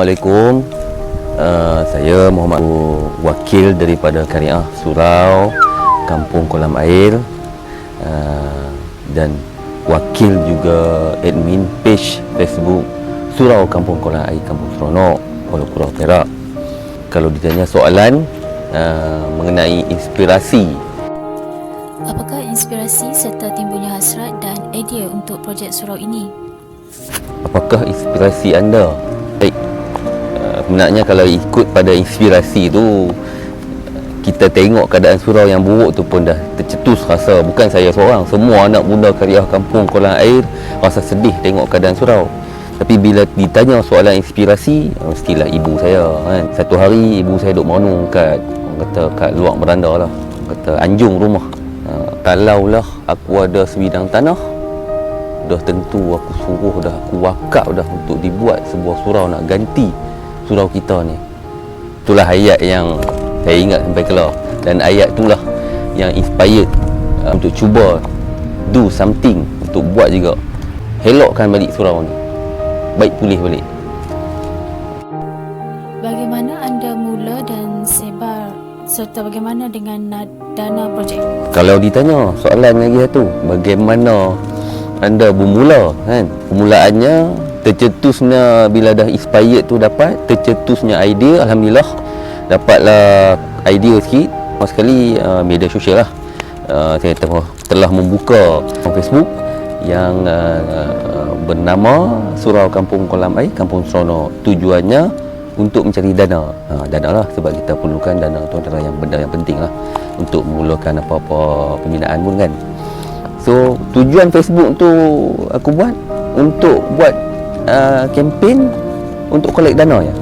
Assalamualaikum. Saya Muhammad, wakil daripada Karya Surau Kampung Kolam Air, dan wakil juga admin page Facebook Surau Kampung Kolam Air Kampung Seronok, Kuala Kurau, Perak. Kalau ditanya soalan mengenai inspirasi, apakah inspirasi serta timbulnya hasrat dan idea untuk projek surau ini? apakah inspirasi anda? Baik, sebenarnya kalau ikut pada inspirasi tu, kita tengok keadaan surau yang buruk tu pun dah tercetus rasa. Bukan saya seorang, semua anak muda Karya Kampung Kolam Air rasa sedih tengok keadaan surau. Tapi bila ditanya soalan inspirasi, mestilah ibu saya kan. Satu hari ibu saya duk merenung kat luar beranda lah, kata anjung rumah. Kalaulah aku ada sebidang tanah, dah tentu aku suruh dah, aku wakaf dah untuk dibuat sebuah surau nak ganti surau kita ni. Itulah ayat yang saya ingat sampai kelar, dan ayat itulah yang inspired untuk cuba do something, untuk buat juga, elokkan balik surau ni, baik pulih balik. Bagaimana anda mula dan sebar, serta bagaimana dengan dana projek? Kalau ditanya soalan lagi satu, bagaimana anda bermula kan? Permulaannya tercetusnya bila dah inspired tu dapat, tercetusnya idea, alhamdulillah dapatlah idea sikit. Sekali media sosial lah, saya telah membuka Facebook yang bernama Surau Kampung Kolam Air Kampung Seronok. Tujuannya untuk mencari dana. Dana lah, sebab kita perlukan dana tu adalah benda yang penting lah untuk memulakan apa-apa pembinaan pun kan. So tujuan Facebook tu aku buat untuk buat kempen untuk collect dana ya.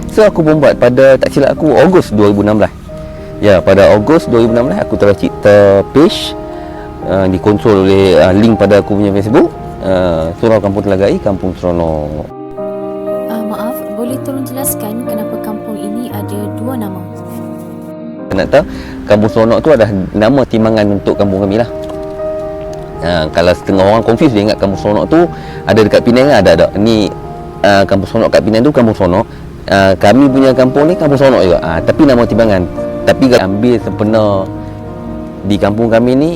So aku pun buat pada, tak silap aku, Ogos 2016. Ya, pada Ogos 2016 aku telah cipta page dikontrol oleh link pada aku punya Facebook, Surau Kampung Telaga Air Kampung Seronok. Maaf, boleh tolong jelaskan kenapa kampung ini ada dua nama? Nak tahu, Kampung Seronok tu adalah nama timbangan untuk kampung kami lah. Kalau setengah orang confuse, dia ingat Kampung Seronok tu ada dekat Penang, ada. Ni Kampung Seronok kat Penang tu Kampung Seronok. Kami punya kampung ni Kampung Seronok juga. Tapi nama timbangan. Tapi kalau ambil sebenar di kampung kami ni,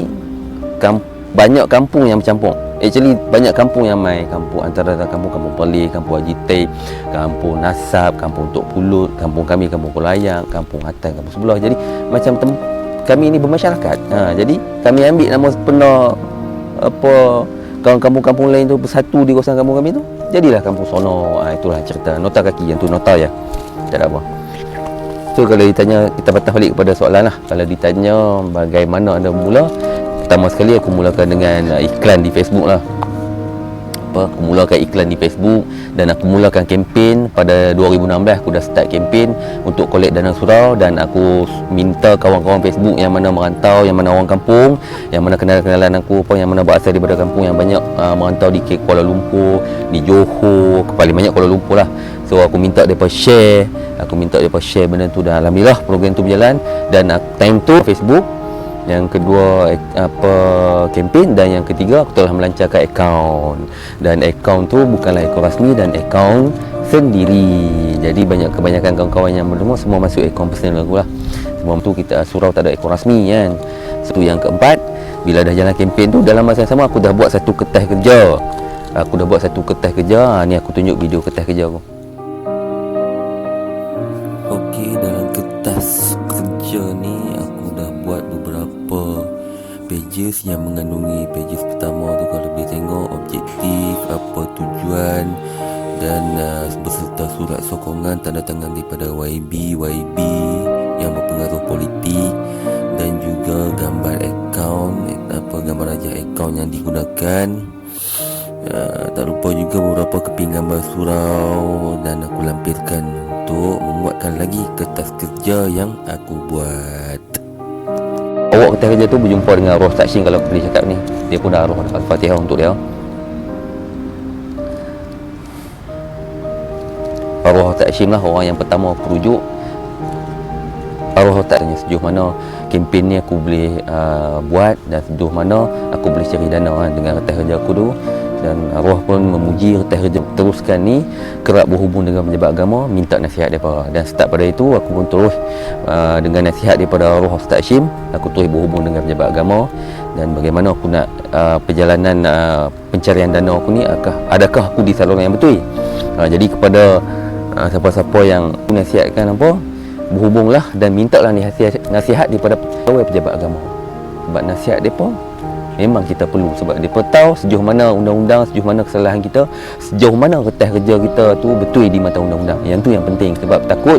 banyak kampung yang bercampur. Actually banyak kampung yang mai, kampung antara kampung Perlis, kampung Haji Tay, kampung Nasab, kampung Tok Pulut, kampung kami kampung Kolayak, kampung Hatan, kampung sebelah. Jadi macam kami ni bermasyarakat. Jadi kami ambil nama sebenar apa kampung-kampung lain tu bersatu di kawasan kampung kami tu, jadilah Kampung Seronok. Itulah cerita. Nota kaki yang tu nota ya. Tak ada apa. So kalau ditanya, kita patah balik kepada soalan lah. Kalau ditanya bagaimana anda mula, pertama sekali aku mulakan dengan iklan di Facebook lah. Aku mulakan iklan di Facebook dan aku mulakan kempen pada 2016. Aku dah start kempen untuk collect dana surau, dan aku minta kawan-kawan Facebook yang mana merantau, yang mana orang kampung, yang mana kenalan-kenalan aku yang mana berasal daripada kampung yang banyak merantau di Kuala Lumpur, di Johor, paling banyak Kuala Lumpur lah. So aku minta mereka share, benda tu, dan alhamdulillah program tu berjalan. Dan time tu Facebook, yang kedua kempen, dan yang ketiga aku telah melancarkan akaun. Dan akaun tu bukanlah akaun rasmi dan akaun sendiri. Jadi kebanyakan kawan-kawan yang mendengar semua masuk akaun personal aku lah. Sebab tu kita surau tak ada akaun rasmi kan. Satu yang keempat, bila dah jalan kempen tu, dalam masa yang sama aku dah buat satu kertas kerja. Ni aku tunjuk video kertas kerja aku. Okey, dalam kertas kerja ni aku dah buat beberapa pages yang mengandungi pages pertama tu, kalau boleh tengok objektif, apa tujuan, dan beserta surat sokongan tanda tangan daripada YB yang berpengaruh politik, dan juga gambar akaun, gambar rajah akaun yang digunakan. Tak lupa juga beberapa keping gambar surau, dan aku lampirkan untuk menguatkan lagi kertas kerja yang aku buat. Awak kertas kerja tu berjumpa dengan Roh Taksyim, kalau boleh cakap ni. Dia pun dah Roh Al-Fatihah untuk dia. Roh Taksyim lah orang yang pertama aku rujuk. Roh Taksyim sejauh mana kempen ni aku boleh buat, dan sejauh mana aku boleh cari dana dengan kertas kerja aku tu. dan arwah pun memuji kerja teruskan ni, kerap berhubung dengan pejabat agama, minta nasihat daripada. Dan start pada itu aku pun terus dengan nasihat daripada arwah Ustaz Hashim, aku terus berhubung dengan pejabat agama dan bagaimana aku nak perjalanan pencarian dana aku ni, adakah aku di saluran yang betul. Jadi kepada siapa-siapa yang nasihatkan apa, berhubunglah dan mintalah nasihat daripada pejabat agama. Sebab nasihat mereka memang kita perlu, sebab mereka tahu sejauh mana undang-undang, sejauh mana kesalahan kita, sejauh mana kertas kerja kita tu betul di mata undang-undang. Yang tu yang penting, sebab takut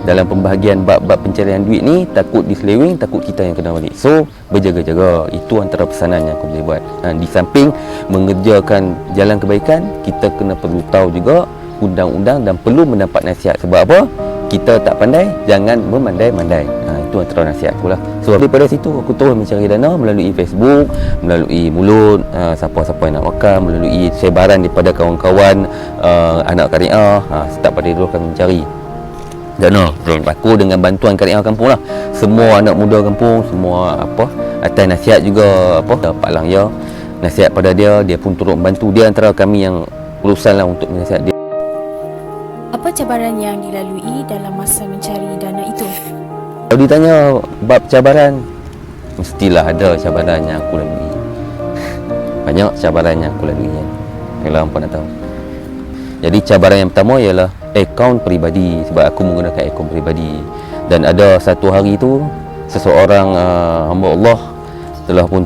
dalam pembahagian bab-bab pencarian duit ni, takut diseleweng, takut kita yang kena balik. So berjaga-jaga, itu antara pesanan yang aku boleh buat. Di samping mengerjakan jalan kebaikan, kita kena perlu tahu juga undang-undang dan perlu mendapat nasihat. Sebab apa? Kita tak pandai, jangan memandai-mandai. Itu antara nasihat aku lah. So daripada situ aku terus mencari dana melalui Facebook, melalui mulut siapa-siapa yang nak wakaf, melalui sebaran daripada kawan-kawan anak Kariah. Start pada dulu kami mencari dana. Aku dengan bantuan Kariah kampung lah, semua anak muda kampung, semua atas nasihat juga Pak Lang ya, nasihat pada dia pun turut membantu. Dia antara kami yang urusan lah untuk menasihat dia. Apa cabaran yang dilalui dalam masa mencari dana itu? Kalau ditanya bab cabaran, mestilah ada cabaran yang aku lalui. Banyak cabaran yang aku lalui kan. Kalau hampa nak tahu. Jadi cabaran yang pertama ialah akaun peribadi, sebab aku menggunakan akaun peribadi. Dan ada satu hari tu seseorang hamba Allah telah pun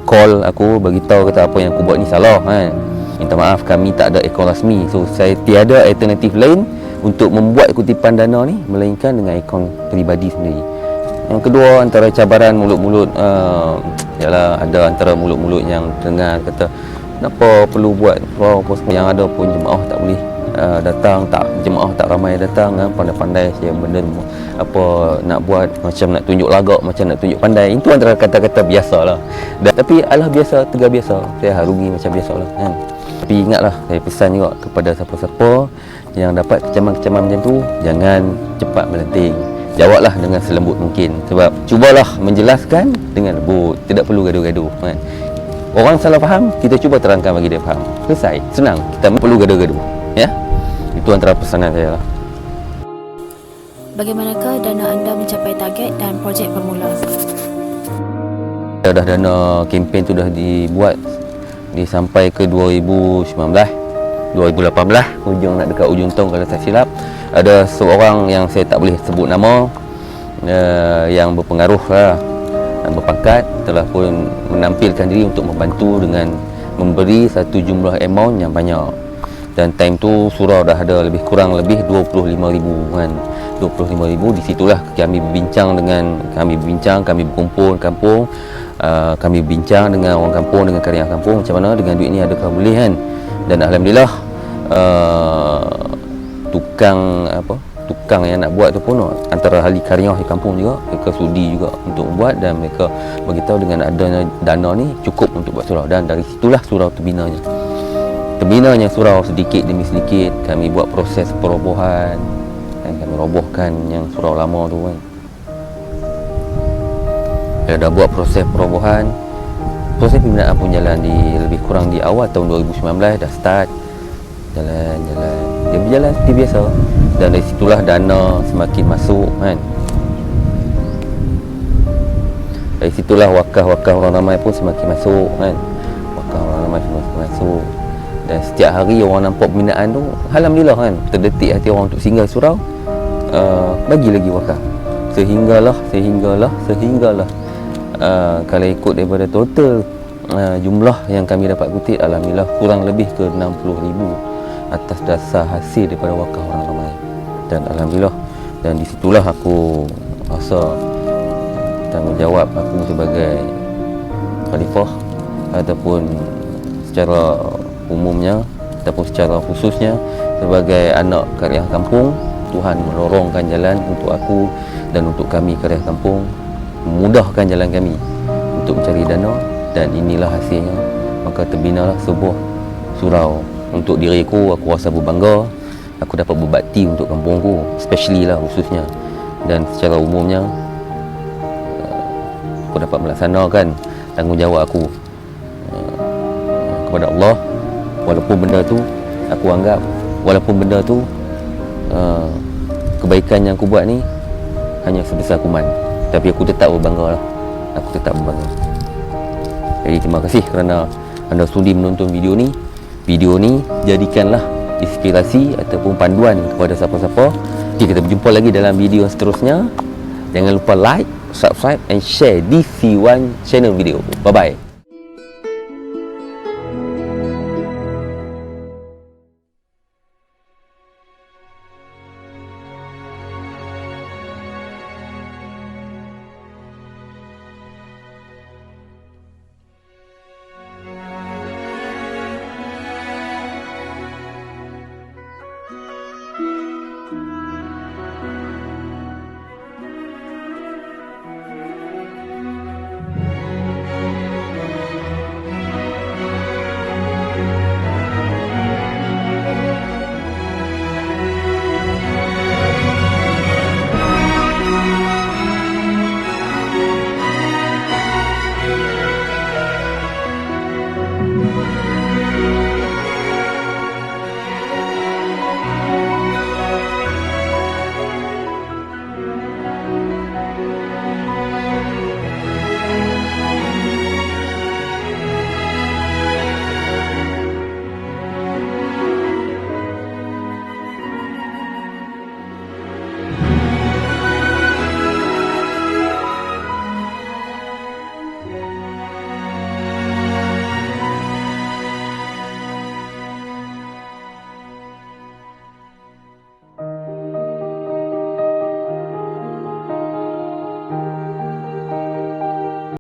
call aku, bagi tahu kata apa yang aku buat ni salah kan. Minta maaf, kami tak ada akaun rasmi. So saya tiada alternatif lain untuk membuat kutipan dana ni melainkan dengan akaun peribadi sendiri. Yang kedua, antara cabaran mulut-mulut ialah ada antara mulut-mulut yang dengar kata kenapa perlu buat yang ada pun jemaah tak boleh datang, jemaah tak ramai datang kan, pandai-pandai saya benda nak buat macam nak tunjuk lagak, macam nak tunjuk pandai. Itu antara kata-kata biasalah. Tapi alah biasa, tegar biasa. Saya harungi macam biasalah kan. Tapi ingatlah, saya pesan juga kepada siapa-siapa yang dapat kecaman-kecaman macam tu, jangan cepat melenting. Jawablah dengan selembut mungkin. Sebab cubalah menjelaskan dengan lembut, tidak perlu gaduh-gaduh kan. Orang salah faham, kita cuba terangkan bagi dia faham. Selesai, senang. Kita perlu gaduh-gaduh ya. Itu antara pesanan saya lah. Bagaimanakah dana anda mencapai target dan projek bermula? Dah dana kempen tu dah dibuat sampai ke 2019, 2018, nak dekat ujung tahun kalau saya silap. Ada seorang yang saya tak boleh sebut nama, yang berpengaruh lah, berpangkat, telah pun menampilkan diri untuk membantu dengan memberi satu jumlah amount yang banyak. Dan time tu surau dah ada lebih kurang 25,000 kan, 25,000. Di situlah kami berbincang, kami berkumpul kampung, kami berbincang dengan orang kampung, dengan Kariah kampung, macam mana dengan duit ni adakah boleh kan. Dan alhamdulillah tukang yang nak buat tu pun antara ahli Kariah di kampung juga, mereka sudi juga untuk buat, dan mereka beritahu dengan adanya dana ni cukup untuk buat surau. Dan dari situlah surau terbinanya surau sedikit demi sedikit. Kami buat proses perobohan dan kami robohkan yang surau lama tu kan. Dah buat proses perobohan, proses pembinaan pun jalan di lebih kurang di awal tahun 2019 dah start jalan. Dia berjalan seperti biasa, dan dari situlah dana semakin masuk kan. Dari situlah wakaf orang ramai pun semakin masuk kan. Wakaf orang ramai semakin masuk, dan setiap hari orang nampak pembinaan tu, alhamdulillah kan, terdetik hati orang untuk singgah surau, bagi lagi wakaf. Sehinggalah kalau ikut daripada total jumlah yang kami dapat kutip, alhamdulillah kurang lebih ke 60,000 atas dasar hasil daripada wakaf orang ramai. Dan alhamdulillah, dan di situlah aku rasa tanggungjawab aku sebagai khalifah, ataupun secara umumnya ataupun secara khususnya sebagai anak Kariah kampung, Tuhan melorongkan jalan untuk aku dan untuk kami Kariah kampung, memudahkan jalan kami untuk mencari dana, dan inilah hasilnya. Maka terbinalah sebuah surau. Untuk diriku, aku rasa berbangga aku dapat berbakti untuk kampungku, especially lah khususnya, dan secara umumnya aku dapat melaksanakan tanggungjawab aku kepada Allah Walaupun benda tu aku anggap, walaupun benda tu kebaikan yang aku buat ni hanya sebesar kuman, tapi aku tetap berbangga lah. Aku tetap berbangga. Jadi terima kasih kerana anda sudi menonton video ni. Video ni jadikanlah inspirasi ataupun panduan kepada siapa-siapa. Okay, kita berjumpa lagi dalam video seterusnya. Jangan lupa like, subscribe and share di C1 channel video. Bye bye.